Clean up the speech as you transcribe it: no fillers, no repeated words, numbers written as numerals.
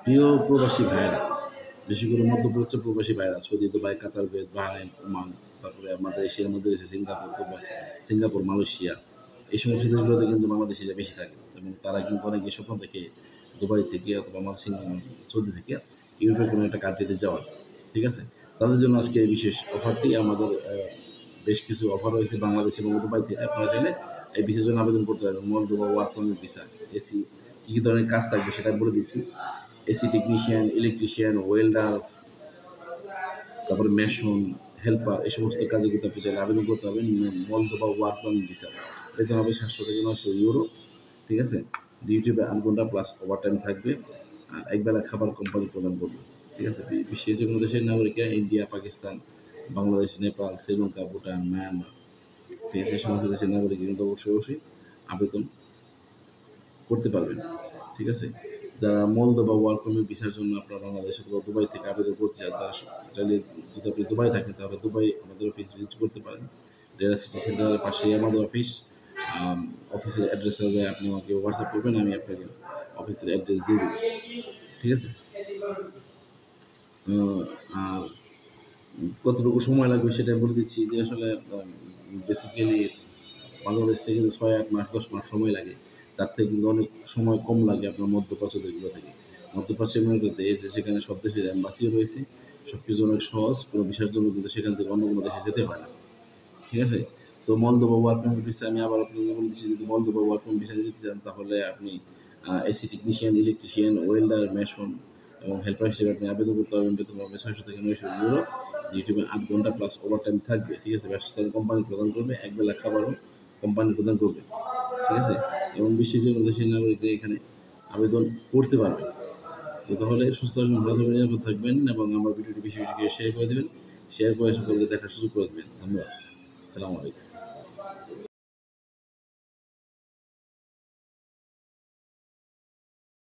প্রিয় প্রবাসী ভাইয়েরা, বিশেষ করে মধ্যপ্রাচ্য প্রবাসী ভাইয়েরা, সৌদি, দুবাই, কাতার, কুয়েত, বাহরাইন, ওমান, তারপরে আমাদের এশিয়ার মধ্যে রয়েছে সিঙ্গাপুর, দুবাই, সিঙ্গাপুর, মালয়েশিয়া। এই সমস্ত দেশগুলোতে কিন্তু বাংলাদেশিরা বেশি থাকে এবং তারা কিন্তু অনেকে স্বপ্ন দেখে দুবাই থেকে অথবা আমার সৌদি থেকে ইউরোপের কোনো একটা কান্ট্রিতে যাওয়ার। ঠিক আছে? তাদের জন্য আজকে এই বিশেষ অফারটি আমাদের বেশ কিছু অফার রয়েছে বাংলাদেশ এবং দুবাই থেকে। আপনারা চাইলে এই ভিসার জন্য আবেদন করতে পারবেন। Moldova work permit visa, AC, কী কী ধরনের কাজ থাকবে সেটা বলে দিচ্ছি। এসি টেকনিশিয়ান, ইলেকট্রিশিয়ান, ওয়েল্ডার, তারপরে মেশন, হেল্পার, এই সমস্ত কাজে কিন্তু আপনি চাইলে আবেদন করতে পারবেন মলদোভা ওয়ার্ক পারমিট ভিসা। বেতন হবে 700 থেকে 900 ইউরো। ঠিক আছে? ডিউটি 8 ঘন্টা প্লাস ওভারটাইম থাকবে। আর একবেলা খাবার কোম্পানি প্রদান করবে। ঠিক আছে? বিশ্বের যে কোনো দেশের নাগরিকরা, ইন্ডিয়া, পাকিস্তান, বাংলাদেশ, নেপাল, শ্রীলঙ্কা, ভুটান, মায়ানমার, ঠিক আছে? এই সমস্ত দেশের নাগরিক কিন্তু অবশ্যই আবেদন করতে পারবেন। ঠিক আছে? যারা মলদোভা ওয়ার্ক পারমিট ভিসার জন্য আপনারা বাংলাদেশ অথবা দুবাই থেকে আবেদন করতে চান, তারা চাইলে, যদি আপনি দুবাই থাকেন তাহলে দুবাই আমাদের অফিস ভিজিট করতে পারেন। রেরা সিটি সেন্টারের পাশেই আমাদের অফিস। অফিসের অ্যাড্রেস হবে, আপনি আমাকে হোয়াটসঅ্যাপ করবেন, আমি আপনাকে অফিসের অ্যাড্রেস দিয়ে দেবো। ঠিক আছে? আর কতটুকু সময় লাগবে সেটা বলে দিচ্ছি যে আসলে বেসিক্যালি বাংলাদেশ থেকে 6-8 মাস 10 মাস সময় লাগে। তার থেকে কিন্তু অনেক সময় কম লাগে আপনার মধ্যপ্রাচ্য দেশগুলো থেকে। মধ্যপ্রাচ্যের মধ্যে সেখানে সব দেশের এম্বাসিও রয়েছে। সবকিছু অনেক সহজ। কোনো বিষয়ের জন্য কিন্তু সেখান থেকে অন্য কোনো দেশে যেতে হয় না। ঠিক আছে? তো মলদোভা ওয়ার্ক পারমিট ভিসা আমি আবার আপনাকে বলে দিচ্ছি, যদি মলদোভা ওয়ার্ক পারমিট ভিসা নিতে চান তাহলে আপনি AC technician, electrician, welder, mason এবং হেল্পার হিসেবে আপনি আবেদন করতে পারবেন। বেতন পাবে 600 থেকে 900 ইউরো। ইউটিউবে 8 ঘন্টা প্লাস ওভারটাইম থাকবে। ঠিক আছে? ব্যবসায়ী কোম্পানি প্রদান করবে। একবেলা খাবারও কোম্পানি প্রদান করবে। ঠিক আছে? এবং বিশ্বের যে কোনো দেশের নাগরিকরা এখানে আবেদন করতে পারবে। তো তাহলে সুস্থ থাকবেন, ভালো থাকবেন, নিরাপদ থাকবেন এবং আমার ভিডিওটি বেশি করে শেয়ার করে দেবেন। শেয়ার করে সকলকে দেখার সুযোগ করে দেবেন। ধন্যবাদ। আসসালামু আলাইকুম।